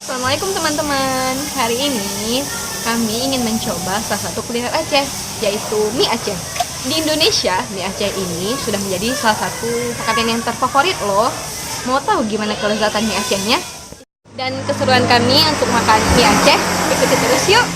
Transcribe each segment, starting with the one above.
Assalamualaikum teman-teman. Hari ini kami ingin mencoba salah satu kuliner Aceh, yaitu mie Aceh. Di Indonesia, mie Aceh ini sudah menjadi salah satu makanan yang terfavorit loh. Mau tahu gimana kelezatan mie Acehnya? Dan keseruan kami untuk makan mie Aceh, ikuti terus yuk!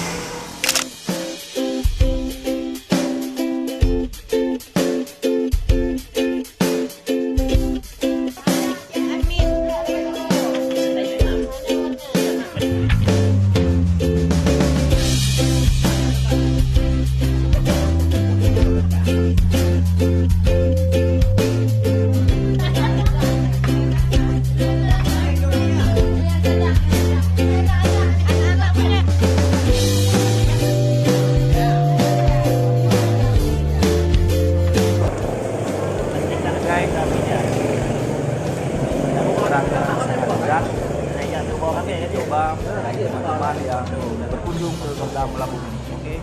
Coba teman-teman yang berkunjung ke Kota Lampung. Oke.